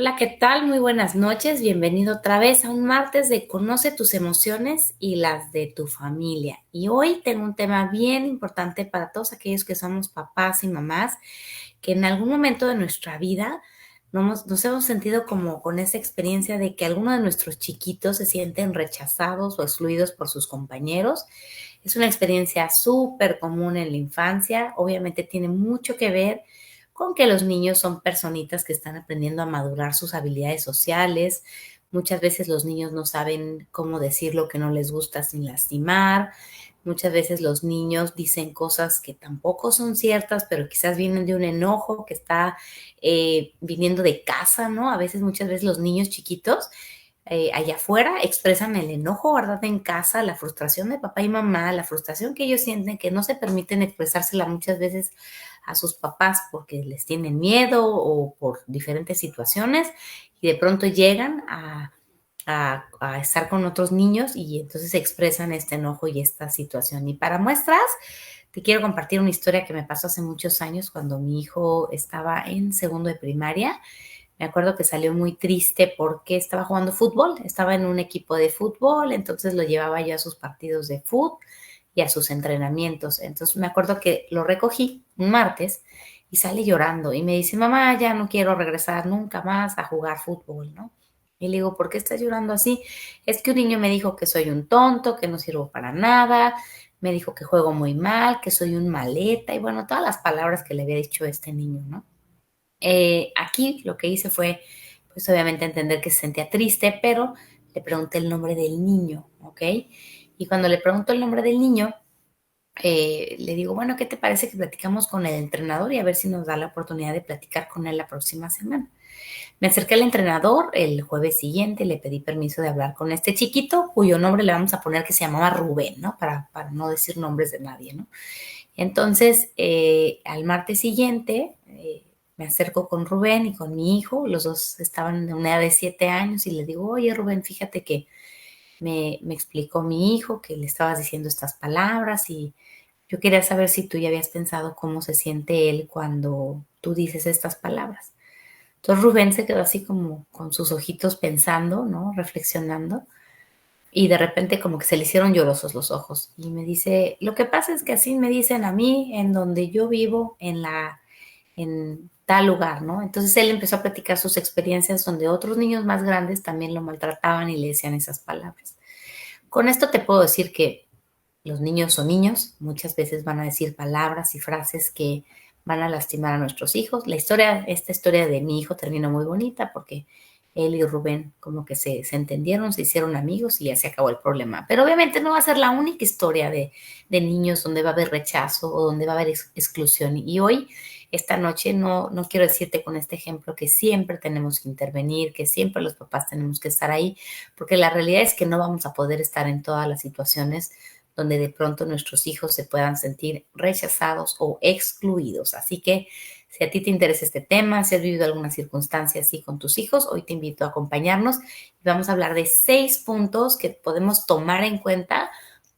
Hola, ¿qué tal? Muy buenas noches. Bienvenido otra vez a un martes de Conoce tus emociones y las de tu familia. Y hoy tengo un tema bien importante para todos aquellos que somos papás y mamás, que en algún momento de nuestra vida nos hemos sentido como con esa experiencia de que algunos de nuestros chiquitos se sienten rechazados o excluidos por sus compañeros. Es una experiencia súper común en la infancia. Obviamente tiene mucho que ver con que los niños son personitas que están aprendiendo a madurar sus habilidades sociales. Muchas veces los niños no saben cómo decir lo que no les gusta sin lastimar. Muchas veces los niños dicen cosas que tampoco son ciertas, pero quizás vienen de un enojo que está viniendo de casa, ¿no? A veces, muchas veces los niños chiquitos allá afuera expresan el enojo, ¿verdad? En casa, la frustración de papá y mamá, la frustración que ellos sienten que no se permiten expresársela muchas veces a sus papás porque les tienen miedo o por diferentes situaciones y de pronto llegan a estar con otros niños y entonces expresan este enojo y esta situación. Y para muestras, te quiero compartir una historia que me pasó hace muchos años cuando mi hijo estaba en segundo de primaria. Me acuerdo que salió muy triste porque estaba jugando fútbol, estaba en un equipo de fútbol, entonces lo llevaba yo a sus partidos de fútbol y a sus entrenamientos. Entonces me acuerdo que lo recogí un martes y sale llorando y me dice, mamá, ya no quiero regresar nunca más a jugar fútbol, ¿no? Y le digo, ¿por qué estás llorando así? Es que un niño me dijo que soy un tonto, que no sirvo para nada, me dijo que juego muy mal, que soy un maleta y bueno, todas las palabras que le había dicho este niño, ¿no? Aquí lo que hice fue, pues obviamente entender que se sentía triste, pero le pregunté el nombre del niño, ¿ok? Y cuando le pregunto el nombre del niño, le digo, bueno, ¿qué te parece que platicamos con el entrenador y a ver si nos da la oportunidad de platicar con él la próxima semana? Me acerqué al entrenador el jueves siguiente, le pedí permiso de hablar con este chiquito, cuyo nombre le vamos a poner que se llamaba Rubén, ¿no? Para no decir nombres de nadie, ¿no? Entonces, al martes siguiente, me acerco con Rubén y con mi hijo, los dos estaban de una edad de 7 años y le digo, oye Rubén, fíjate que me explicó mi hijo que le estabas diciendo estas palabras y yo quería saber si tú ya habías pensado cómo se siente él cuando tú dices estas palabras. Entonces Rubén se quedó así como con sus ojitos pensando, ¿no? Reflexionando. Y de repente como que se le hicieron llorosos los ojos. Y me dice, lo que pasa es que así me dicen a mí en donde yo vivo, en tal lugar, ¿no? Entonces él empezó a platicar sus experiencias donde otros niños más grandes también lo maltrataban y le decían esas palabras. Con esto te puedo decir que los niños son niños, muchas veces van a decir palabras y frases que van a lastimar a nuestros hijos. Esta historia de mi hijo terminó muy bonita porque él y Rubén como que se entendieron, se hicieron amigos y ya se acabó el problema. Pero obviamente no va a ser la única historia de niños donde va a haber rechazo o donde va a haber exclusión. Y hoy, esta noche, no quiero decirte con este ejemplo que siempre tenemos que intervenir, que siempre los papás tenemos que estar ahí, porque la realidad es que no vamos a poder estar en todas las situaciones donde de pronto nuestros hijos se puedan sentir rechazados o excluidos. Así que si a ti te interesa este tema, si has vivido alguna circunstancia así con tus hijos, hoy te invito a acompañarnos y vamos a hablar de 6 puntos que podemos tomar en cuenta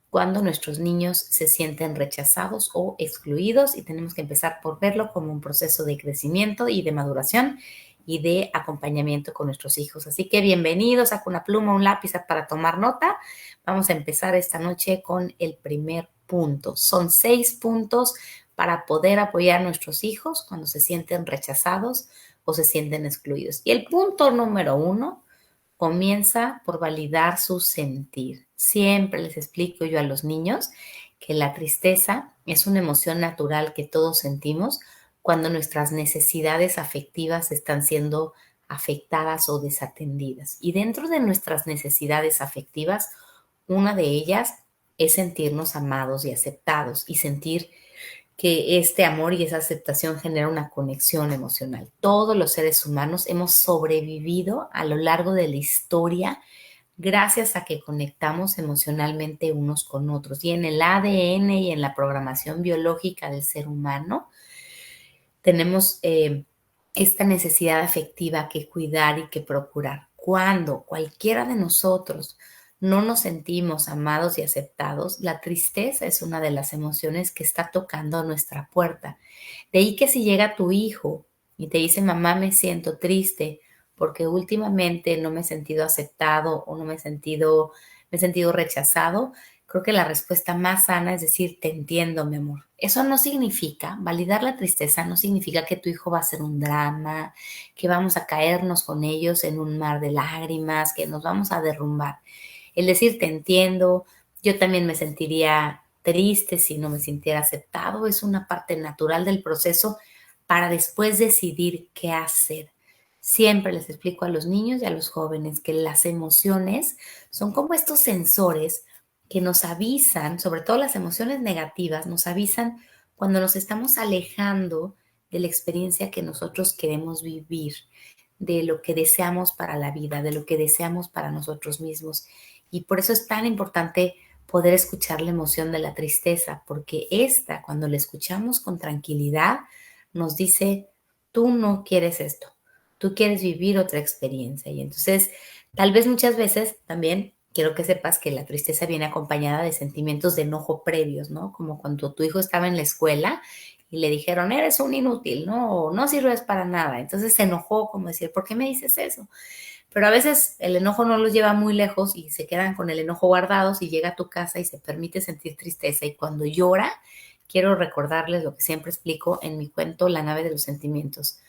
cuando nuestros niños se sienten rechazados o excluidos y tenemos que empezar por verlo como un proceso de crecimiento y de maduración y de acompañamiento con nuestros hijos. Así que bienvenidos, saca una pluma, un lápiz para tomar nota. Vamos a empezar esta noche con el primer punto. Son 6 puntos para poder apoyar a nuestros hijos cuando se sienten rechazados o se sienten excluidos. Y el punto número 1 comienza por validar su sentir. Siempre les explico yo a los niños que la tristeza es una emoción natural que todos sentimos cuando nuestras necesidades afectivas están siendo afectadas o desatendidas. Y dentro de nuestras necesidades afectivas, una de ellas es sentirnos amados y aceptados y sentir que este amor y esa aceptación genera una conexión emocional. Todos los seres humanos hemos sobrevivido a lo largo de la historia gracias a que conectamos emocionalmente unos con otros. Y en el ADN y en la programación biológica del ser humano tenemos esta necesidad afectiva que cuidar y que procurar. Cuando cualquiera de nosotros no nos sentimos amados y aceptados, la tristeza es una de las emociones que está tocando a nuestra puerta. De ahí que si llega tu hijo y te dice, mamá, me siento triste porque últimamente no me he sentido aceptado o no me he sentido rechazado. Creo que la respuesta más sana es decir, te entiendo, mi amor. Eso no significa, validar la tristeza no significa que tu hijo va a ser un drama, que vamos a caernos con ellos en un mar de lágrimas, que nos vamos a derrumbar. El decir te entiendo, yo también me sentiría triste si no me sintiera aceptado, es una parte natural del proceso para después decidir qué hacer. Siempre les explico a los niños y a los jóvenes que las emociones son como estos sensores que nos avisan, sobre todo las emociones negativas, nos avisan cuando nos estamos alejando de la experiencia que nosotros queremos vivir, de lo que deseamos para la vida, de lo que deseamos para nosotros mismos. Y por eso es tan importante poder escuchar la emoción de la tristeza, porque esta, cuando la escuchamos con tranquilidad, nos dice, tú no quieres esto, tú quieres vivir otra experiencia. Y entonces, tal vez muchas veces también quiero que sepas que la tristeza viene acompañada de sentimientos de enojo previos, ¿no? Como cuando tu hijo estaba en la escuela y le dijeron, eres un inútil, ¿no? O no sirves para nada. Entonces se enojó, como decir, ¿por qué me dices eso? Pero a veces el enojo no los lleva muy lejos y se quedan con el enojo guardados y llega a tu casa y se permite sentir tristeza. Y cuando llora, quiero recordarles lo que siempre explico en mi cuento, La nave de los sentimientos.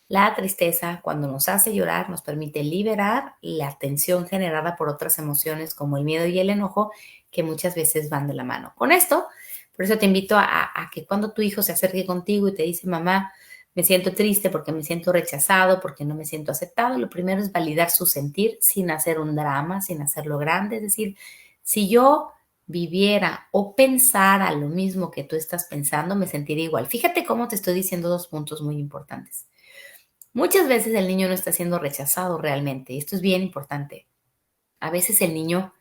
La tristeza, cuando nos hace llorar, nos permite liberar la tensión generada por otras emociones como el miedo y el enojo, que muchas veces van de la mano. Con esto, por eso te invito a que cuando tu hijo se acerque contigo y te dice, mamá, me siento triste porque me siento rechazado, porque no me siento aceptado, lo primero es validar su sentir sin hacer un drama, sin hacerlo grande. Es decir, si yo viviera o pensara lo mismo que tú estás pensando, me sentiría igual. Fíjate cómo te estoy diciendo dos puntos muy importantes. Muchas veces el niño no está siendo rechazado realmente, y esto es bien importante. A veces el niño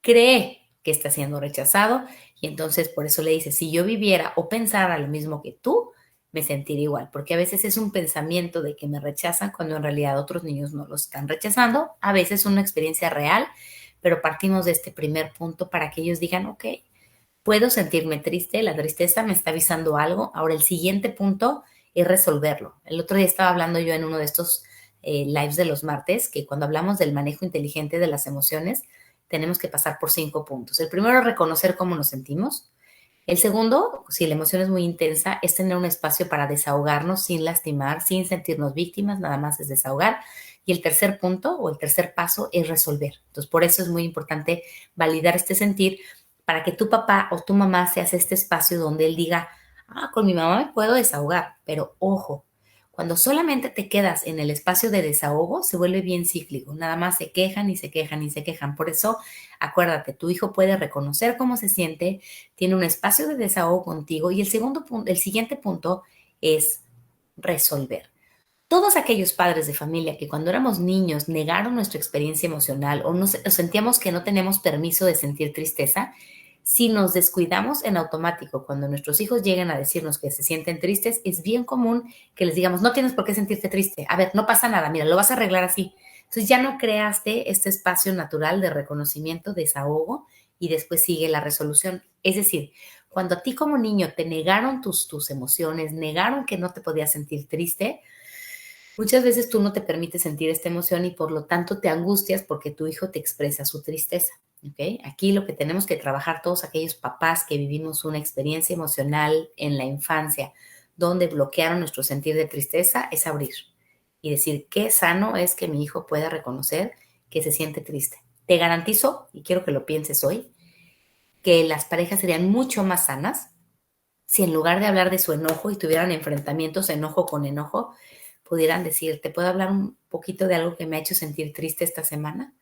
cree que está siendo rechazado y entonces por eso le dice, si yo viviera o pensara lo mismo que tú, me sentiría igual, porque a veces es un pensamiento de que me rechazan cuando en realidad otros niños no los están rechazando, a veces es una experiencia real, pero partimos de este primer punto para que ellos digan, ok, puedo sentirme triste, la tristeza me está avisando algo. Ahora el siguiente punto es resolverlo. El otro día estaba hablando yo en uno de estos lives de los martes, que cuando hablamos del manejo inteligente de las emociones, tenemos que pasar por 5 puntos. El primero es reconocer cómo nos sentimos. El segundo, si la emoción es muy intensa, es tener un espacio para desahogarnos sin lastimar, sin sentirnos víctimas, nada más es desahogar. Y el tercer punto o el tercer paso es resolver. Entonces, por eso es muy importante validar este sentir para que tu papá o tu mamá se hace este espacio donde él diga, con mi mamá me puedo desahogar, pero ojo, cuando solamente te quedas en el espacio de desahogo, se vuelve bien cíclico, nada más se quejan y se quejan y se quejan. Por eso, acuérdate, tu hijo puede reconocer cómo se siente, tiene un espacio de desahogo contigo y el segundo punto, el siguiente punto es resolver. Todos aquellos padres de familia que cuando éramos niños negaron nuestra experiencia emocional o sentíamos que no tenemos permiso de sentir tristeza, si nos descuidamos en automático cuando nuestros hijos lleguen a decirnos que se sienten tristes, es bien común que les digamos, no tienes por qué sentirte triste, a ver, no pasa nada, mira, lo vas a arreglar así. Entonces ya no creaste este espacio natural de reconocimiento, desahogo y después sigue la resolución. Es decir, cuando a ti como niño te negaron tus emociones, negaron que no te podías sentir triste, muchas veces tú no te permites sentir esta emoción y por lo tanto te angustias porque tu hijo te expresa su tristeza. ¿Ok? Aquí lo que tenemos que trabajar todos aquellos papás que vivimos una experiencia emocional en la infancia donde bloquearon nuestro sentir de tristeza es abrir y decir qué sano es que mi hijo pueda reconocer que se siente triste. Te garantizo, y quiero que lo pienses hoy, que las parejas serían mucho más sanas si en lugar de hablar de su enojo y tuvieran enfrentamientos enojo con enojo, pudieran decir, ¿te puedo hablar un poquito de algo que me ha hecho sentir triste esta semana?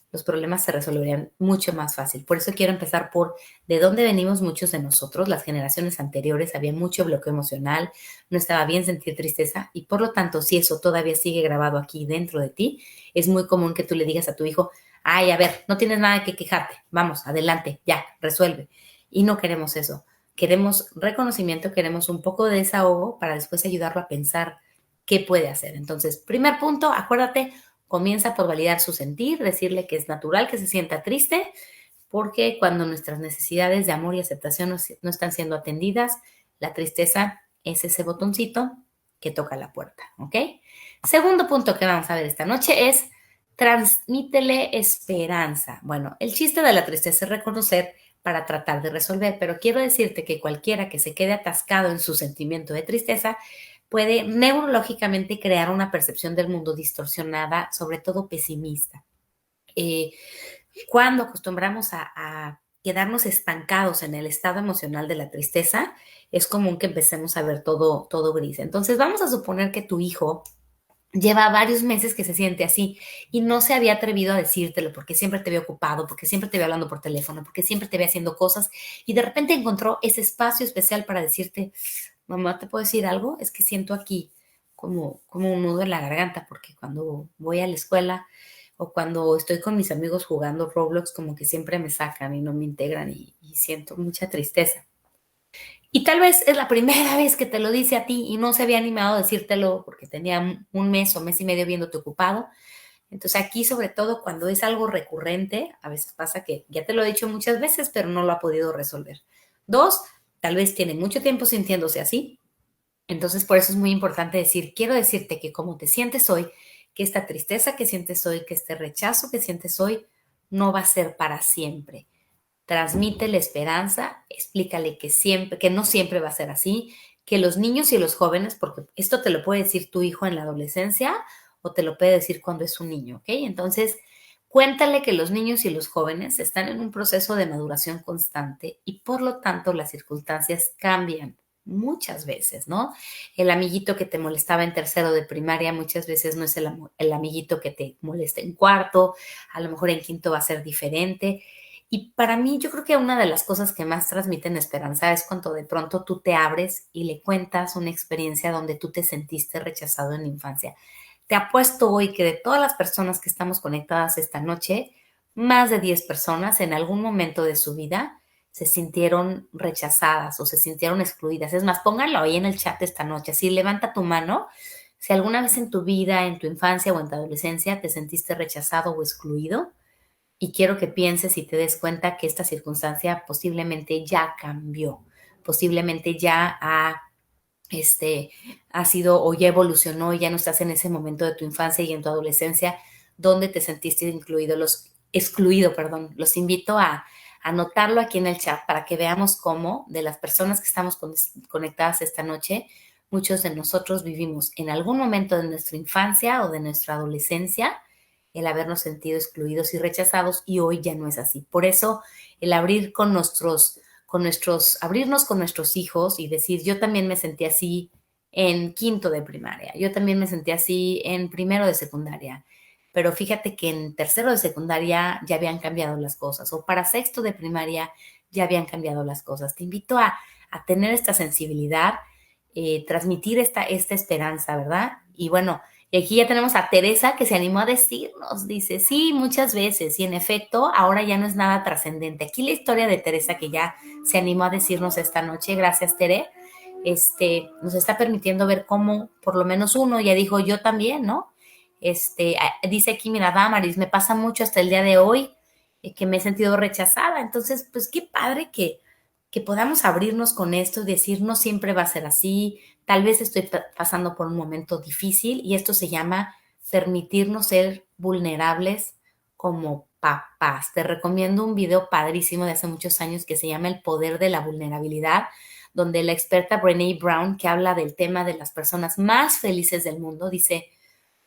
Los problemas se resolverían mucho más fácil. Por eso quiero empezar por de dónde venimos muchos de nosotros. Las generaciones anteriores había mucho bloqueo emocional, no estaba bien sentir tristeza y por lo tanto, si eso todavía sigue grabado aquí dentro de ti, es muy común que tú le digas a tu hijo, ay, a ver, no tienes nada que quejarte, vamos, adelante, ya, resuelve. Y no queremos eso. Queremos reconocimiento, queremos un poco de desahogo para después ayudarlo a pensar qué puede hacer. Entonces, primer punto, acuérdate, comienza por validar su sentir, decirle que es natural que se sienta triste, porque cuando nuestras necesidades de amor y aceptación no están siendo atendidas, la tristeza es ese botoncito que toca la puerta, ¿ok? Segundo punto que vamos a ver esta noche es transmítele esperanza. Bueno, el chiste de la tristeza es reconocer para tratar de resolver, pero quiero decirte que cualquiera que se quede atascado en su sentimiento de tristeza puede neurológicamente crear una percepción del mundo distorsionada, sobre todo pesimista. Eh, cuando acostumbramos a quedarnos estancados en el estado emocional de la tristeza, es común que empecemos a ver todo gris. Entonces, vamos a suponer que tu hijo lleva varios meses que se siente así y no se había atrevido a decírtelo porque siempre te había ocupado, porque siempre te había hablando por teléfono, porque siempre te había haciendo cosas y de repente encontró ese espacio especial para decirte, mamá, ¿te puedo decir algo? Es que siento aquí como un nudo en la garganta porque cuando voy a la escuela o cuando estoy con mis amigos jugando Roblox, como que siempre me sacan y no me integran y siento mucha tristeza. Y tal vez es la primera vez que te lo dice a ti y no se había animado a decírtelo porque tenía un mes o mes y medio viéndote ocupado. Entonces aquí, sobre todo, cuando es algo recurrente, a veces pasa que ya te lo he dicho muchas veces, pero no lo ha podido resolver. Dos, tal vez tiene mucho tiempo sintiéndose así. Entonces, por eso es muy importante decir, quiero decirte que como te sientes hoy, que esta tristeza que sientes hoy, que este rechazo que sientes hoy, no va a ser para siempre. Transmítele esperanza, explícale que siempre, que no siempre va a ser así, que los niños y los jóvenes, porque esto te lo puede decir tu hijo en la adolescencia o te lo puede decir cuando es un niño, ¿ok? Entonces, cuéntale que los niños y los jóvenes están en un proceso de maduración constante y por lo tanto las circunstancias cambian muchas veces, ¿no? El amiguito que te molestaba en tercero de primaria muchas veces no es el amiguito que te molesta en cuarto, a lo mejor en quinto va a ser diferente. Y para mí, yo creo que una de las cosas que más transmiten esperanza es cuando de pronto tú te abres y le cuentas una experiencia donde tú te sentiste rechazado en la infancia. Te apuesto hoy que de todas las personas que estamos conectadas esta noche, más de 10 personas en algún momento de su vida se sintieron rechazadas o se sintieron excluidas. Es más, pónganlo ahí en el chat esta noche. Así, levanta tu mano. Si alguna vez en tu vida, en tu infancia o en tu adolescencia te sentiste rechazado o excluido, y quiero que pienses y te des cuenta que esta circunstancia posiblemente ya cambió, posiblemente ya este, ha sido o ya evolucionó y ya no estás en ese momento de tu infancia y en tu adolescencia donde te sentiste excluido, perdón. Los invito a anotarlo aquí en el chat para que veamos cómo de las personas que estamos conectadas esta noche, muchos de nosotros vivimos en algún momento de nuestra infancia o de nuestra adolescencia el habernos sentido excluidos y rechazados y hoy ya no es así. Por eso el abrir abrirnos con nuestros hijos y decir, yo también me sentí así en quinto de primaria, yo también me sentí así en primero de secundaria, pero fíjate que en tercero de secundaria ya habían cambiado las cosas, o para sexto de primaria ya habían cambiado las cosas. Te invito a tener esta sensibilidad, transmitir esta esperanza, ¿verdad? Y bueno, y aquí ya tenemos a Teresa que se animó a decirnos, dice, sí, muchas veces, y en efecto, ahora ya no es nada trascendente. Aquí la historia de Teresa que ya se animó a decirnos esta noche, gracias Tere, nos está permitiendo ver cómo por lo menos uno ya dijo, yo también, ¿no? Dice aquí, mira, Damaris, me pasa mucho hasta el día de hoy que me he sentido rechazada. Entonces, pues qué padre que podamos abrirnos con esto y decir, no siempre va a ser así, tal vez estoy pasando por un momento difícil y esto se llama permitirnos ser vulnerables como papás. Te recomiendo un video padrísimo de hace muchos años que se llama El poder de la vulnerabilidad, donde la experta Brené Brown, que habla del tema de las personas más felices del mundo, dice,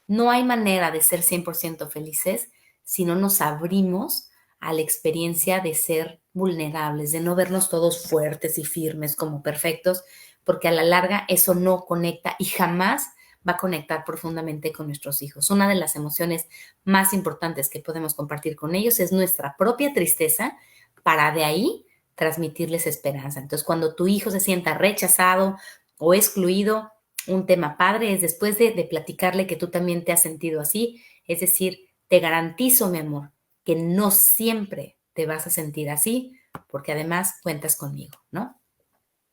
no hay manera de ser 100% felices si no nos abrimos a la experiencia de ser vulnerables, de no vernos todos fuertes y firmes como perfectos, porque a la larga eso no conecta y jamás va a conectar profundamente con nuestros hijos. Una de las emociones más importantes que podemos compartir con ellos es nuestra propia tristeza para de ahí transmitirles esperanza. Entonces, cuando tu hijo se sienta rechazado o excluido, un tema padre es después de platicarle que tú también te has sentido así, es decir, te garantizo, mi amor, que no siempre te vas a sentir así, porque además cuentas conmigo, ¿no?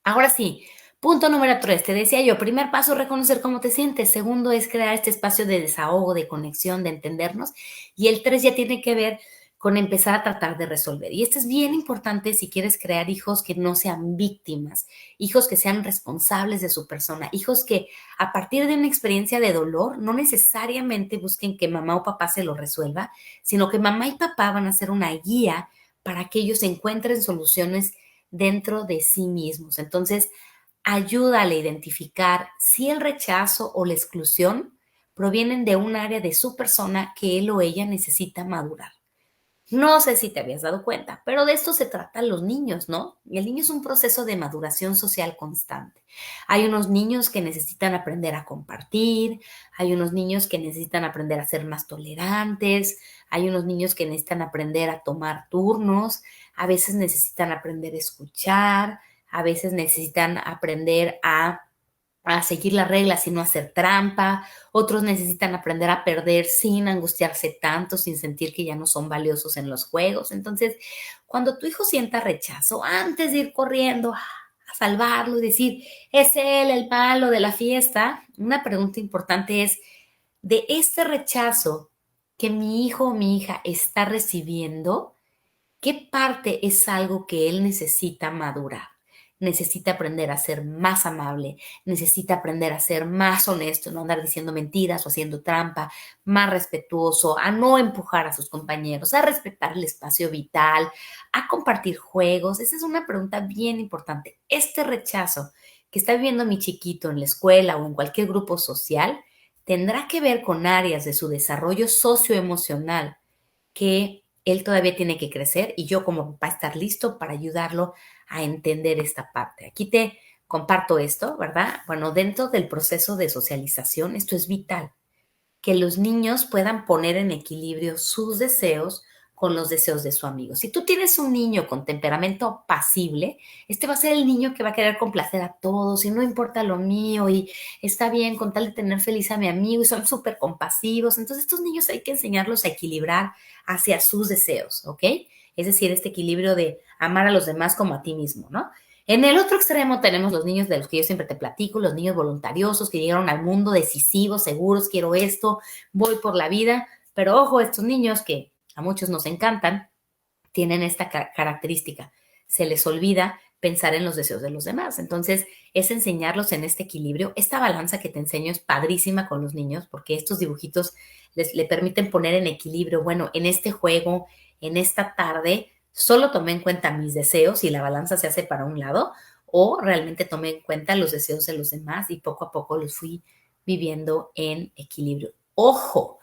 Ahora sí, punto número 3, te decía yo, primer paso, reconocer cómo te sientes. Segundo es crear este espacio de desahogo, de conexión, de entendernos. Y el 3 ya tiene que ver con empezar a tratar de resolver. Y esto es bien importante si quieres crear hijos que no sean víctimas, hijos que sean responsables de su persona, hijos que a partir de una experiencia de dolor no necesariamente busquen que mamá o papá se lo resuelva, sino que mamá y papá van a ser una guía para que ellos encuentren soluciones dentro de sí mismos. Entonces, ayúdale a identificar si el rechazo o la exclusión provienen de un área de su persona que él o ella necesita madurar. No sé si te habías dado cuenta, pero de esto se tratan los niños, ¿no? Y el niño es un proceso de maduración social constante. Hay unos niños que necesitan aprender a compartir, hay unos niños que necesitan aprender a ser más tolerantes, hay unos niños que necesitan aprender a tomar turnos, a veces necesitan aprender a escuchar, a veces necesitan aprender a seguir las reglas y no hacer trampa. Otros necesitan aprender a perder sin angustiarse tanto, sin sentir que ya no son valiosos en los juegos. Entonces, cuando tu hijo sienta rechazo, antes de ir corriendo a salvarlo y decir, es él el malo de la fiesta, una pregunta importante es, de este rechazo que mi hijo o mi hija está recibiendo, ¿qué parte es algo que él necesita madurar? Necesita aprender a ser más amable, necesita aprender a ser más honesto, no andar diciendo mentiras o haciendo trampa, más respetuoso, a no empujar a sus compañeros, a respetar el espacio vital, a compartir juegos. Esa es una pregunta bien importante. Este rechazo que está viviendo mi chiquito en la escuela o en cualquier grupo social tendrá que ver con áreas de su desarrollo socioemocional que él todavía tiene que crecer y yo como papá estar listo para ayudarlo a entender esta parte. Aquí te comparto esto, ¿verdad? Bueno, dentro del proceso de socialización, esto es vital, que los niños puedan poner en equilibrio sus deseos con los deseos de su amigo. Si tú tienes un niño con temperamento pasible, este va a ser el niño que va a querer complacer a todos y no importa lo mío y está bien con tal de tener feliz a mi amigo y son súper compasivos. Entonces, estos niños hay que enseñarlos a equilibrar hacia sus deseos, ¿ok? Es decir, este equilibrio de amar a los demás como a ti mismo, ¿no? En el otro extremo tenemos los niños de los que yo siempre te platico, los niños voluntariosos que llegaron al mundo decisivos, seguros, quiero esto, voy por la vida, pero ojo, estos niños que a muchos nos encantan, tienen esta característica, se les olvida pensar en los deseos de los demás. Entonces, es enseñarlos en este equilibrio. Esta balanza que te enseño es padrísima con los niños porque estos dibujitos le permiten poner en equilibrio, bueno, en este juego, en esta tarde, solo tomé en cuenta mis deseos y la balanza se hace para un lado o realmente tomé en cuenta los deseos de los demás y poco a poco los fui viviendo en equilibrio. Ojo,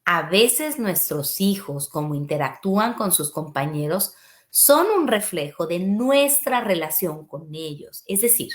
a veces nuestros hijos, como interactúan con sus compañeros, son un reflejo de nuestra relación con ellos. Es decir,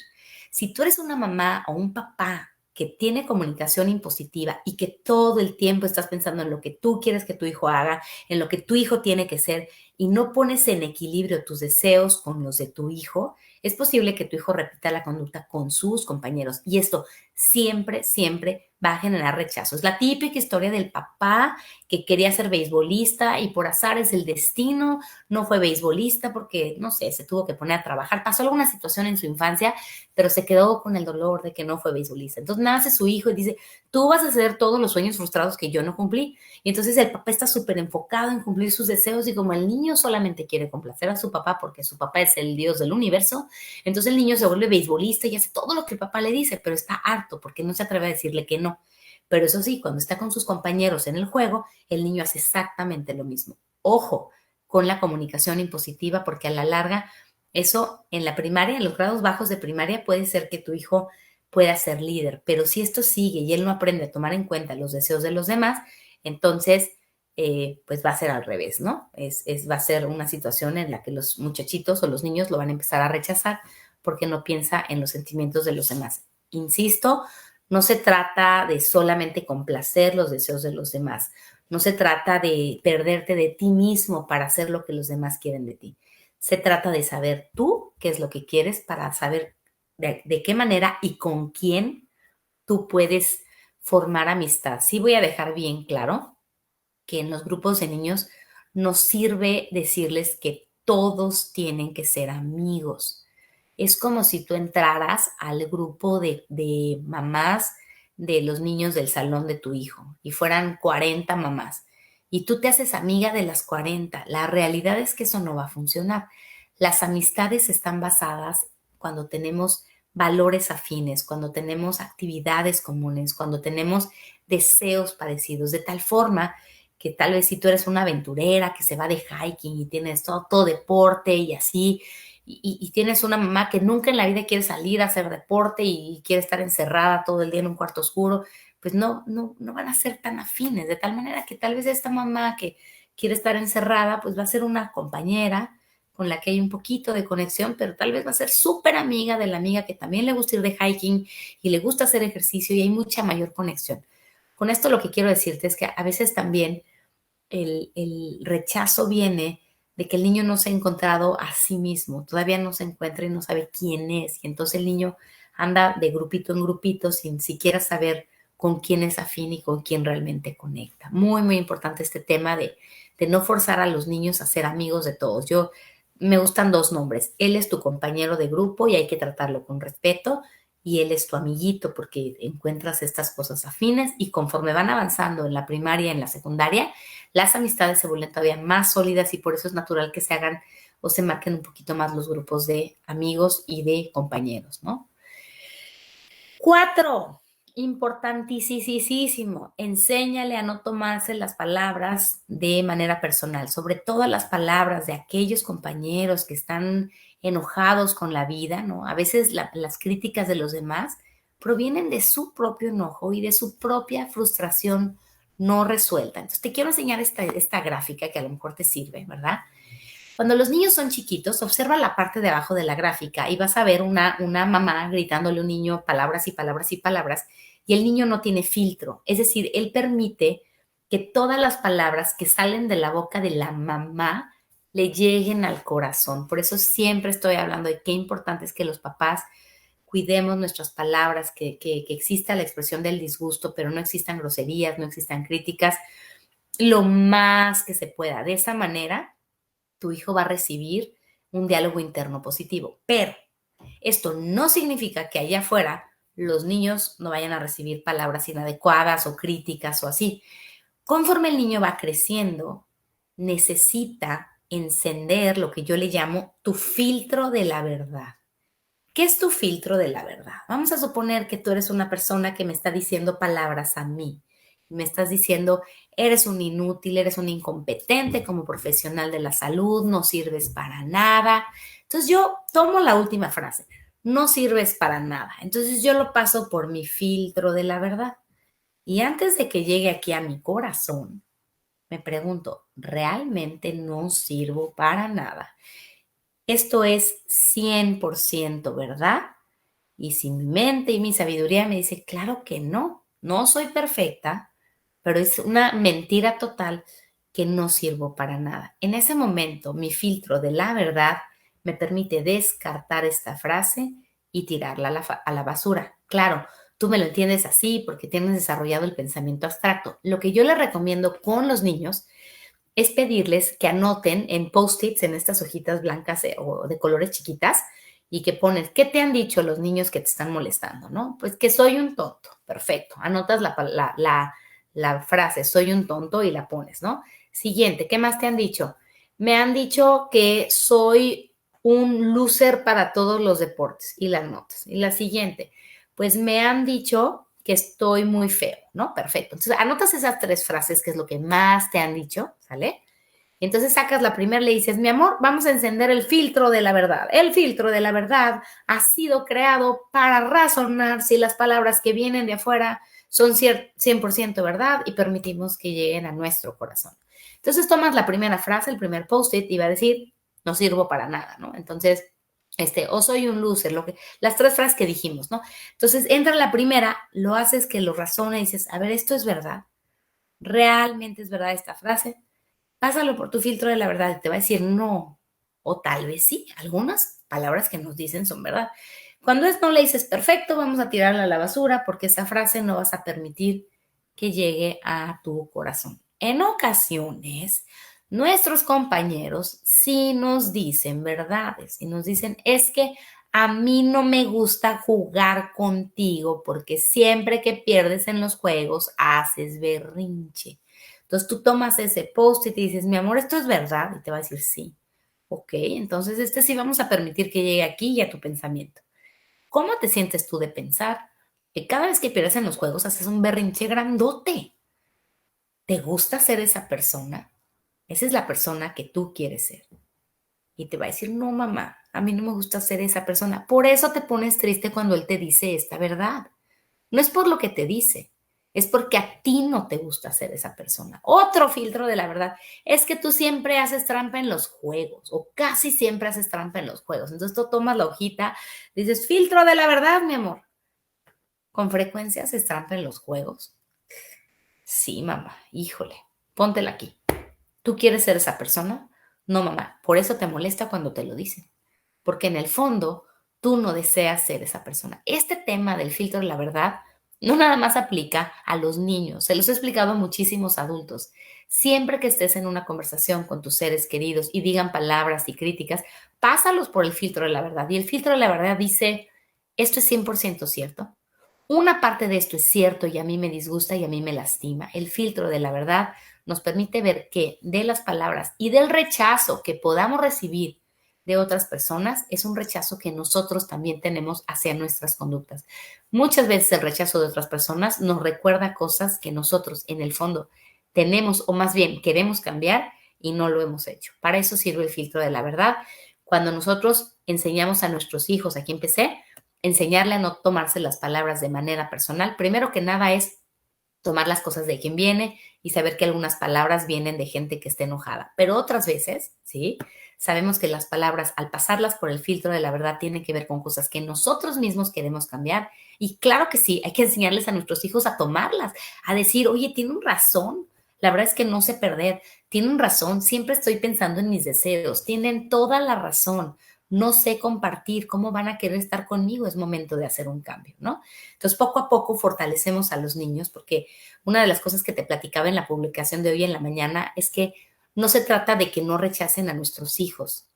si tú eres una mamá o un papá que tiene comunicación impositiva y que todo el tiempo estás pensando en lo que tú quieres que tu hijo haga, en lo que tu hijo tiene que ser y no pones en equilibrio tus deseos con los de tu hijo, es posible que tu hijo repita la conducta con sus compañeros. Y esto siempre, siempre va a generar rechazo. Es la típica historia del papá que quería ser beisbolista y por azares del destino no fue beisbolista porque, no sé, se tuvo que poner a trabajar. Pasó alguna situación en su infancia, pero se quedó con el dolor de que no fue beisbolista. Entonces nace su hijo y dice, tú vas a hacer todos los sueños frustrados que yo no cumplí. Y entonces el papá está súper enfocado en cumplir sus deseos y como el niño solamente quiere complacer a su papá porque su papá es el dios del universo, entonces el niño se vuelve beisbolista y hace todo lo que el papá le dice, pero está harto porque no se atreve a decirle que no. Pero eso sí, cuando está con sus compañeros en el juego, el niño hace exactamente lo mismo. Ojo con la comunicación impositiva porque a la larga eso en la primaria, en los grados bajos de primaria puede ser que tu hijo pueda ser líder, pero si esto sigue y él no aprende a tomar en cuenta los deseos de los demás, entonces pues va a ser al revés, ¿no? Va a ser una situación en la que los muchachitos o los niños lo van a empezar a rechazar porque no piensa en los sentimientos de los demás. Insisto, no se trata de solamente complacer los deseos de los demás. No se trata de perderte de ti mismo para hacer lo que los demás quieren de ti. Se trata de saber tú qué es lo que quieres para saber de qué manera y con quién tú puedes formar amistad. Sí voy a dejar bien claro que en los grupos de niños nos sirve decirles que todos tienen que ser amigos. Es como si tú entraras al grupo de mamás de los niños del salón de tu hijo y fueran 40 mamás. y tú te haces amiga de las 40. La realidad es que eso no va a funcionar. Las amistades están basadas cuando tenemos valores afines, cuando tenemos actividades comunes, cuando tenemos deseos parecidos, de tal forma que tal vez si tú eres una aventurera que se va de hiking y tienes todo deporte y así, y tienes una mamá que nunca en la vida quiere salir a hacer deporte y quiere estar encerrada todo el día en un cuarto oscuro, pues no van a ser tan afines, de tal manera que tal vez esta mamá que quiere estar encerrada, pues va a ser una compañera con la que hay un poquito de conexión, pero tal vez va a ser súper amiga de la amiga que también le gusta ir de hiking y le gusta hacer ejercicio y hay mucha mayor conexión. Con esto lo que quiero decirte es que a veces también el rechazo viene de que el niño no se ha encontrado a sí mismo, todavía no se encuentra y no sabe quién es. Y entonces el niño anda de grupito en grupito sin siquiera saber con quién es afín y con quién realmente conecta. Muy, muy importante este tema de no forzar a los niños a ser amigos de todos. Me gustan dos nombres. Él es tu compañero de grupo y hay que tratarlo con respeto y él es tu amiguito porque encuentras estas cosas afines y conforme van avanzando en la primaria, en la secundaria, las amistades se vuelven todavía más sólidas y por eso es natural que se hagan o se marquen un poquito más los grupos de amigos y de compañeros, ¿no? 4, importantísimo, enséñale a no tomarse las palabras de manera personal, sobre todo las palabras de aquellos compañeros que están enojados con la vida, ¿no? A veces las críticas de los demás provienen de su propio enojo y de su propia frustración no resuelta. Entonces, te quiero enseñar esta gráfica que a lo mejor te sirve, ¿verdad? Cuando los niños son chiquitos, observa la parte de abajo de la gráfica y vas a ver una mamá gritándole a un niño palabras y palabras y palabras y el niño no tiene filtro. Es decir, él permite que todas las palabras que salen de la boca de la mamá le lleguen al corazón. Por eso siempre estoy hablando de qué importante es que los papás cuidemos nuestras palabras, que exista la expresión del disgusto, pero no existan groserías, no existan críticas, lo más que se pueda. De esa manera tu hijo va a recibir un diálogo interno positivo. Pero esto no significa que allá afuera los niños no vayan a recibir palabras inadecuadas o críticas o así. Conforme el niño va creciendo, necesita encender lo que yo le llamo tu filtro de la verdad. ¿Qué es tu filtro de la verdad? Vamos a suponer que tú eres una persona que me está diciendo palabras a mí. Me estás diciendo, eres un inútil, eres un incompetente como profesional de la salud, no sirves para nada. Entonces yo tomo la última frase, no sirves para nada. Entonces yo lo paso por mi filtro de la verdad. Y antes de que llegue aquí a mi corazón, me pregunto, ¿realmente no sirvo para nada? Esto es 100% verdad. Y si mi mente y mi sabiduría me dice, claro que no soy perfecta, pero es una mentira total que no sirvo para nada. En ese momento, mi filtro de la verdad me permite descartar esta frase y tirarla a la basura. Claro, tú me lo entiendes así porque tienes desarrollado el pensamiento abstracto. Lo que yo les recomiendo con los niños es pedirles que anoten en post-its, en estas hojitas blancas o de colores chiquitas, y que pones, ¿qué te han dicho los niños que te están molestando? ¿No? Pues que soy un tonto. Perfecto. Anotas la frase, soy un tonto y la pones, ¿no? Siguiente, ¿qué más te han dicho? Me han dicho que soy un loser para todos los deportes y las notas. Y la siguiente, pues me han dicho que estoy muy feo, ¿no? Perfecto. Entonces, anotas esas 3 frases, que es lo que más te han dicho, ¿sale? Entonces sacas la primera y le dices, mi amor, vamos a encender el filtro de la verdad. El filtro de la verdad ha sido creado para razonar si las palabras que vienen de afuera son 100% verdad y permitimos que lleguen a nuestro corazón. Entonces tomas la primera frase, el primer post-it y va a decir, no sirvo para nada, ¿no? Entonces, o soy un loser, las 3 frases que dijimos, ¿no? Entonces entra la primera, lo haces que lo razone y dices, a ver, esto es verdad, realmente es verdad esta frase, pásalo por tu filtro de la verdad y te va a decir no, o tal vez sí, algunas palabras que nos dicen son verdad. Cuando es no, le dices, perfecto, vamos a tirarla a la basura porque esa frase no vas a permitir que llegue a tu corazón. En ocasiones, nuestros compañeros sí nos dicen verdades y nos dicen, es que a mí no me gusta jugar contigo porque siempre que pierdes en los juegos haces berrinche. Entonces tú tomas ese post-it y dices, mi amor, ¿esto es verdad? Y te va a decir sí. Ok, entonces sí vamos a permitir que llegue aquí y a tu pensamiento. ¿Cómo te sientes tú de pensar que cada vez que pierdes en los juegos haces un berrinche grandote? ¿Te gusta ser esa persona? Esa es la persona que tú quieres ser. Y te va a decir, no, mamá, a mí no me gusta ser esa persona. Por eso te pones triste cuando él te dice esta verdad. No es por lo que te dice, es porque a ti no te gusta ser esa persona. Otro filtro de la verdad es que tú siempre haces trampa en los juegos o casi siempre haces trampa en los juegos. Entonces tú tomas la hojita, dices, filtro de la verdad, mi amor. ¿Con frecuencia haces trampa en los juegos? Sí, mamá, híjole, póntela aquí. ¿Tú quieres ser esa persona? No, mamá, por eso te molesta cuando te lo dicen. Porque en el fondo tú no deseas ser esa persona. Este tema del filtro de la verdad no nada más aplica a los niños, se los he explicado a muchísimos adultos. Siempre que estés en una conversación con tus seres queridos y digan palabras y críticas, pásalos por el filtro de la verdad. Y el filtro de la verdad dice, esto es 100% cierto. Una parte de esto es cierto y a mí me disgusta y a mí me lastima. El filtro de la verdad nos permite ver que de las palabras y del rechazo que podamos recibir de otras personas es un rechazo que nosotros también tenemos hacia nuestras conductas. Muchas veces el rechazo de otras personas nos recuerda cosas que nosotros en el fondo tenemos o más bien queremos cambiar y no lo hemos hecho. Para eso sirve el filtro de la verdad. Cuando nosotros enseñamos a nuestros hijos, aquí empecé, enseñarle a no tomarse las palabras de manera personal, primero que nada es tomar las cosas de quien viene y saber que algunas palabras vienen de gente que esté enojada. Pero otras veces, ¿sí? Sabemos que las palabras, al pasarlas por el filtro de la verdad, tienen que ver con cosas que nosotros mismos queremos cambiar. Y claro que sí, hay que enseñarles a nuestros hijos a tomarlas, a decir, oye, tiene un razón. La verdad es que no sé perder. Tienen razón, siempre estoy pensando en mis deseos. Tienen toda la razón. No sé compartir, cómo van a querer estar conmigo. Es momento de hacer un cambio, ¿no? Entonces, poco a poco fortalecemos a los niños porque una de las cosas que te platicaba en la publicación de hoy en la mañana es que no se trata de que no rechacen a nuestros hijos,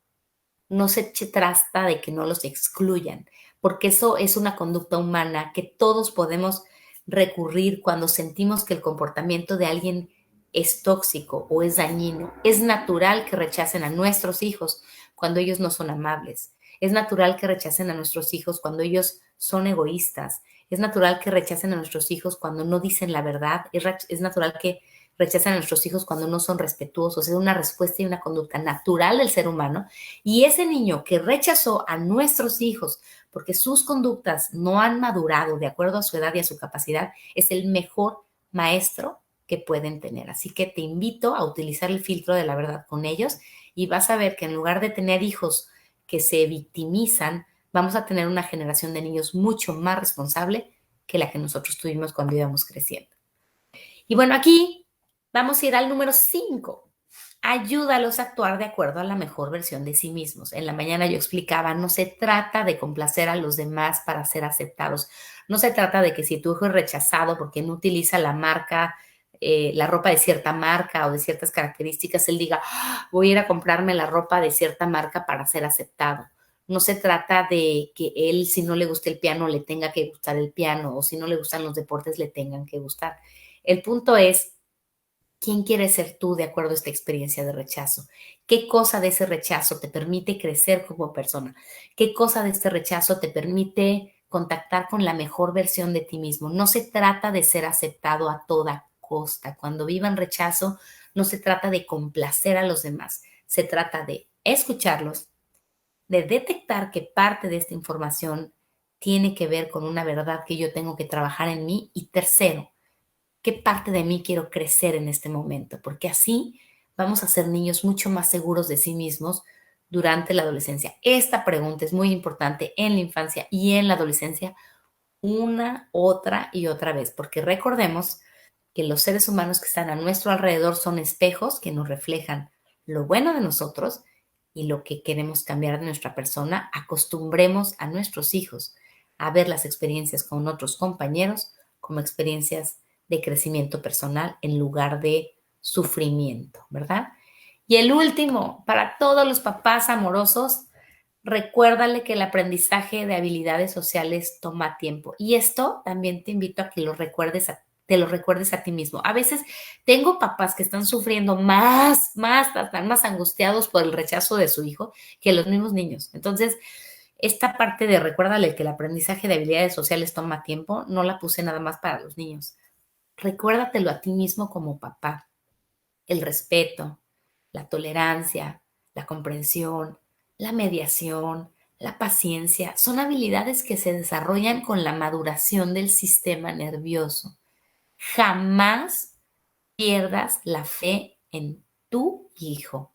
no se trata de que no los excluyan, porque eso es una conducta humana que todos podemos recurrir cuando sentimos que el comportamiento de alguien es tóxico o es dañino. Es natural que rechacen a nuestros hijos cuando ellos no son amables. Es natural que rechacen a nuestros hijos cuando ellos son egoístas. Es natural que rechacen a nuestros hijos cuando no dicen la verdad. Es natural que rechacen a nuestros hijos cuando no son respetuosos. Es una respuesta y una conducta natural del ser humano. Y ese niño que rechazó a nuestros hijos porque sus conductas no han madurado de acuerdo a su edad y a su capacidad, es el mejor maestro que pueden tener. Así que te invito a utilizar el filtro de la verdad con ellos y vas a ver que en lugar de tener hijos que se victimizan, vamos a tener una generación de niños mucho más responsable que la que nosotros tuvimos cuando íbamos creciendo. Y bueno, aquí vamos a ir al número 5. Ayúdalos a actuar de acuerdo a la mejor versión de sí mismos. En la mañana yo explicaba, no se trata de complacer a los demás para ser aceptados. No se trata de que si tu hijo es rechazado porque no utiliza la marca, la ropa de cierta marca o de ciertas características, él diga, voy a ir a comprarme la ropa de cierta marca para ser aceptado. No se trata de que él, si no le gusta el piano, le tenga que gustar el piano o si no le gustan los deportes, le tengan que gustar. El punto es, ¿quién quieres ser tú de acuerdo a esta experiencia de rechazo? ¿Qué cosa de ese rechazo te permite crecer como persona? ¿Qué cosa de este rechazo te permite contactar con la mejor versión de ti mismo? No se trata de ser aceptado a toda costa. Cuando vivan rechazo, no se trata de complacer a los demás. Se trata de escucharlos, de detectar que parte de esta información tiene que ver con una verdad que yo tengo que trabajar en mí. Y tercero, ¿qué parte de mí quiero crecer en este momento? Porque así vamos a ser niños mucho más seguros de sí mismos durante la adolescencia. Esta pregunta es muy importante en la infancia y en la adolescencia una, otra y otra vez, porque recordemos que los seres humanos que están a nuestro alrededor son espejos que nos reflejan lo bueno de nosotros y lo que queremos cambiar de nuestra persona. Acostumbremos a nuestros hijos a ver las experiencias con otros compañeros como experiencias de crecimiento personal en lugar de sufrimiento, ¿verdad? Y el último, para todos los papás amorosos, recuérdale que el aprendizaje de habilidades sociales toma tiempo. Y esto también te invito a que lo recuerdes te lo recuerdes a ti mismo. A veces tengo papás que están sufriendo están más angustiados por el rechazo de su hijo que los mismos niños. Entonces, esta parte de recuérdale que el aprendizaje de habilidades sociales toma tiempo, no la puse nada más para los niños. Recuérdatelo a ti mismo como papá. El respeto, la tolerancia, la comprensión, la mediación, la paciencia, son habilidades que se desarrollan con la maduración del sistema nervioso. Jamás pierdas la fe en tu hijo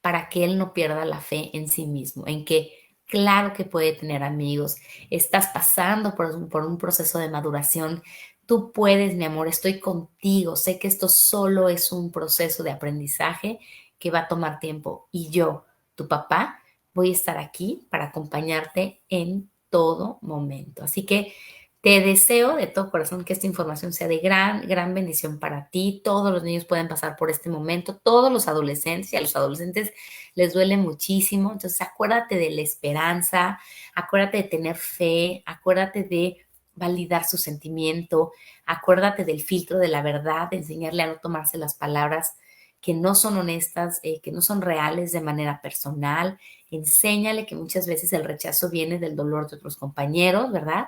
para que él no pierda la fe en sí mismo, en que claro que puede tener amigos, estás pasando por un proceso de maduración, tú puedes, mi amor, estoy contigo, sé que esto solo es un proceso de aprendizaje que va a tomar tiempo y yo, tu papá, voy a estar aquí para acompañarte en todo momento. Así que te deseo de todo corazón que esta información sea de gran bendición para ti. Todos los niños pueden pasar por este momento, todos los adolescentes, y a los adolescentes les duele muchísimo. Entonces, acuérdate de la esperanza, acuérdate de tener fe, acuérdate de validar su sentimiento, acuérdate del filtro de la verdad, de enseñarle a no tomarse las palabras que no son honestas, que no son reales de manera personal. Enséñale que muchas veces el rechazo viene del dolor de otros compañeros, ¿verdad?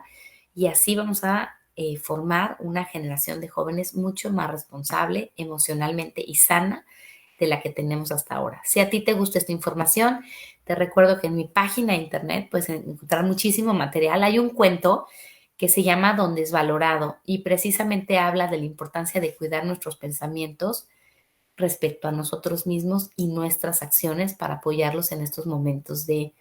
Y así vamos a formar una generación de jóvenes mucho más responsable emocionalmente y sana de la que tenemos hasta ahora. Si a ti te gusta esta información, te recuerdo que en mi página de internet puedes encontrar muchísimo material. Hay un cuento que se llama Don Desvalorado y precisamente habla de la importancia de cuidar nuestros pensamientos respecto a nosotros mismos y nuestras acciones para apoyarlos en estos momentos de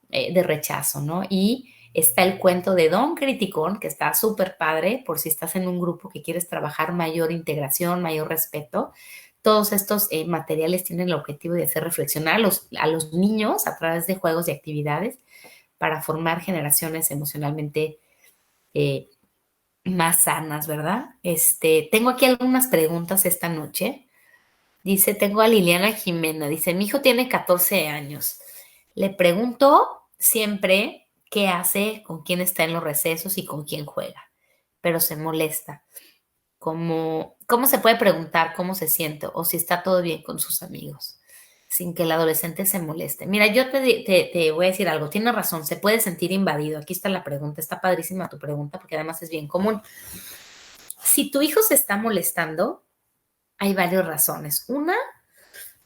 rechazo, ¿no? Y está el cuento de Don Criticón, que está súper padre, por si estás en un grupo que quieres trabajar mayor integración, mayor respeto. Todos estos materiales tienen el objetivo de hacer reflexionar a los niños a través de juegos y actividades para formar generaciones emocionalmente eh, más sanas, ¿verdad? Tengo aquí algunas preguntas esta noche. Dice, tengo a Liliana Jimena, dice, mi hijo tiene 14 años. Le pregunto siempre qué hace, con quién está en los recesos y con quién juega, pero se molesta. ¿Cómo se puede preguntar cómo se siente o si está todo bien con sus amigos sin que el adolescente se moleste? Mira, yo te voy a decir algo, tienes razón, se puede sentir invadido. Aquí está la pregunta, está padrísima tu pregunta porque además es bien común. Si tu hijo se está molestando, hay varias razones. Una,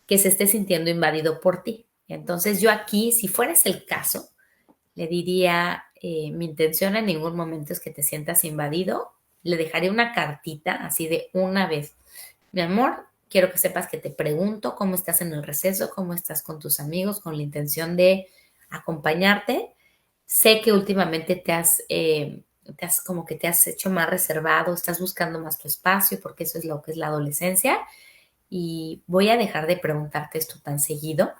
que se esté sintiendo invadido por ti. Entonces yo aquí, si fuera ese el caso, le diría, mi intención en ningún momento es que te sientas invadido. Le dejaría una cartita así de una vez. Mi amor, quiero que sepas que te pregunto cómo estás en el receso, cómo estás con tus amigos, con la intención de acompañarte. Sé que últimamente como que te has hecho más reservado, estás buscando más tu espacio, porque eso es lo que es la adolescencia y voy a dejar de preguntarte esto tan seguido.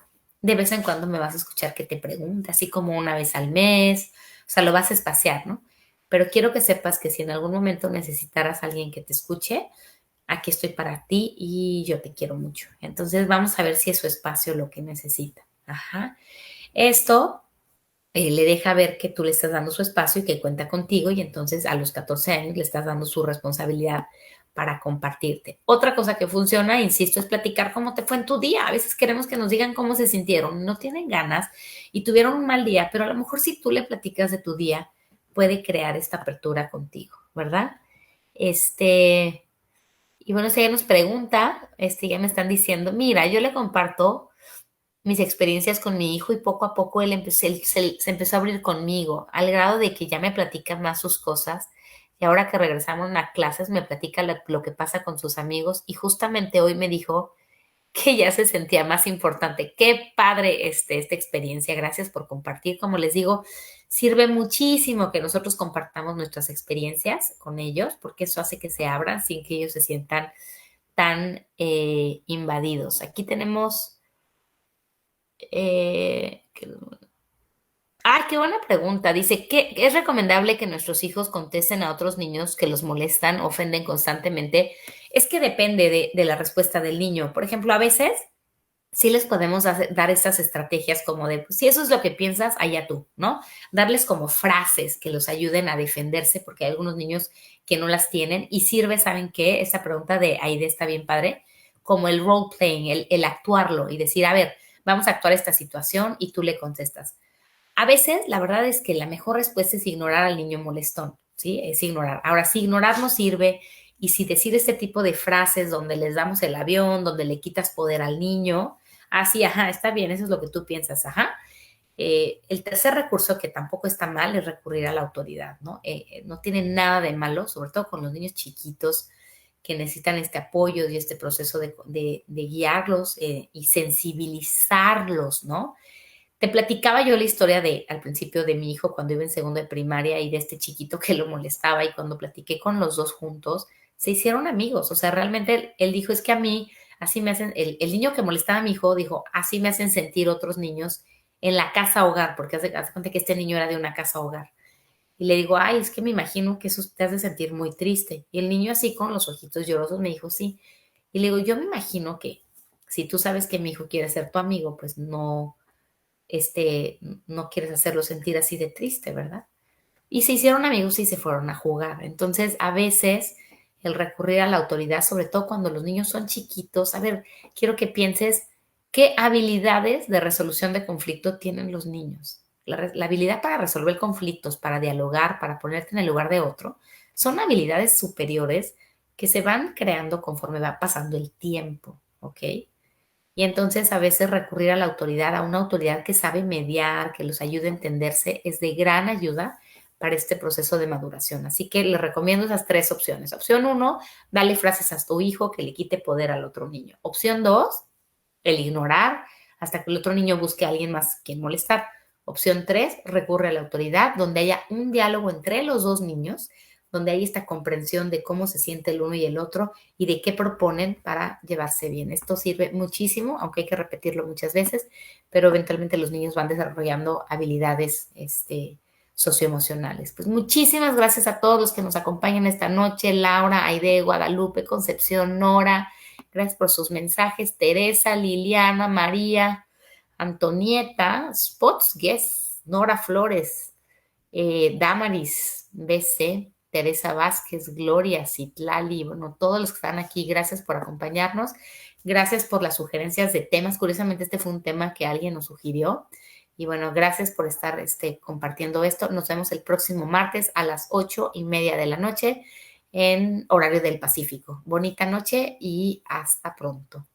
De vez en cuando me vas a escuchar que te pregunte, así como una vez al mes, o sea, lo vas a espaciar, ¿no? Pero quiero que sepas que si en algún momento necesitaras a alguien que te escuche, aquí estoy para ti y yo te quiero mucho. Entonces vamos a ver si es su espacio lo que necesita. Ajá. Esto le deja ver que tú le estás dando su espacio y que cuenta contigo y entonces a los 14 años le estás dando su responsabilidad para compartirte. Otra cosa que funciona, insisto, es platicar cómo te fue en tu día. A veces queremos que nos digan cómo se sintieron, no tienen ganas y tuvieron un mal día, pero a lo mejor si tú le platicas de tu día, puede crear esta apertura contigo, ¿verdad? Y bueno, si ella nos pregunta, ya me están diciendo, mira, yo le comparto mis experiencias con mi hijo y poco a poco se empezó a abrir conmigo, al grado de que ya me platica más sus cosas y ahora que regresamos a clases me platica lo que pasa con sus amigos y justamente hoy me dijo que ya se sentía más importante. Qué padre esta experiencia, gracias por compartir. Como les digo, sirve muchísimo que nosotros compartamos nuestras experiencias con ellos porque eso hace que se abran sin que ellos se sientan tan invadidos. Aquí tenemos... qué buena pregunta. Dice, ¿qué es recomendable que nuestros hijos contesten a otros niños que los molestan, ofenden constantemente? Es que depende de la respuesta del niño. Por ejemplo, a veces sí les podemos dar estas estrategias como de, pues, si eso es lo que piensas, allá tú, ¿no? Darles como frases que los ayuden a defenderse, porque hay algunos niños que no las tienen y sirve, ¿saben qué? Esta pregunta de Aide está bien padre, como el role playing, el actuarlo y decir, a ver, vamos a actuar esta situación y tú le contestas. A veces, la verdad es que la mejor respuesta es ignorar al niño molestón, ¿sí? Es ignorar. Ahora, si ignorar no sirve y si decir este tipo de frases donde les damos el avión, donde le quitas poder al niño, sí, ajá, está bien, eso es lo que tú piensas, ajá. El tercer recurso, que tampoco está mal, es recurrir a la autoridad, ¿no? No tiene nada de malo, sobre todo con los niños chiquitos que necesitan este apoyo y este proceso de guiarlos y sensibilizarlos, ¿no? Te platicaba yo la historia al principio de mi hijo cuando iba en segundo de primaria y de este chiquito que lo molestaba y cuando platiqué con los dos juntos, se hicieron amigos. O sea, realmente él dijo, es que a mí, así me hacen, el niño que molestaba a mi hijo dijo, así me hacen sentir otros niños en la casa hogar, porque hace cuenta que este niño era de una casa hogar. Y le digo, ay, es que me imagino que eso te hace sentir muy triste. Y el niño así con los ojitos llorosos me dijo, sí. Y le digo, yo me imagino que si tú sabes que mi hijo quiere ser tu amigo, pues no quieres hacerlo sentir así de triste, ¿verdad? Y se hicieron amigos y se fueron a jugar. Entonces, a veces el recurrir a la autoridad, sobre todo cuando los niños son chiquitos, a ver, quiero que pienses qué habilidades de resolución de conflicto tienen los niños. La habilidad para resolver conflictos, para dialogar, para ponerte en el lugar de otro, son habilidades superiores que se van creando conforme va pasando el tiempo, ¿ok? Y entonces a veces recurrir a la autoridad, a una autoridad que sabe mediar, que los ayude a entenderse, es de gran ayuda para este proceso de maduración. Así que les recomiendo esas tres opciones. Opción uno, dale frases a tu hijo que le quite poder al otro niño. Opción dos, el ignorar hasta que el otro niño busque a alguien más quien molestar. Opción tres, recurre a la autoridad, donde haya un diálogo entre los dos niños, donde hay esta comprensión de cómo se siente el uno y el otro y de qué proponen para llevarse bien. Esto sirve muchísimo, aunque hay que repetirlo muchas veces, pero eventualmente los niños van desarrollando habilidades socioemocionales. Pues muchísimas gracias a todos los que nos acompañan esta noche, Laura, Aide, Guadalupe, Concepción, Nora. Gracias por sus mensajes. Teresa, Liliana, María, Antonieta, Spots, Guess, Nora Flores, Damaris, BC, Teresa Vázquez, Gloria, Citlali, bueno, todos los que están aquí, gracias por acompañarnos. Gracias por las sugerencias de temas. Curiosamente, este fue un tema que alguien nos sugirió. Y bueno, gracias por estar compartiendo esto. Nos vemos el próximo martes a las 8:30 de la noche en horario del Pacífico. Bonita noche y hasta pronto.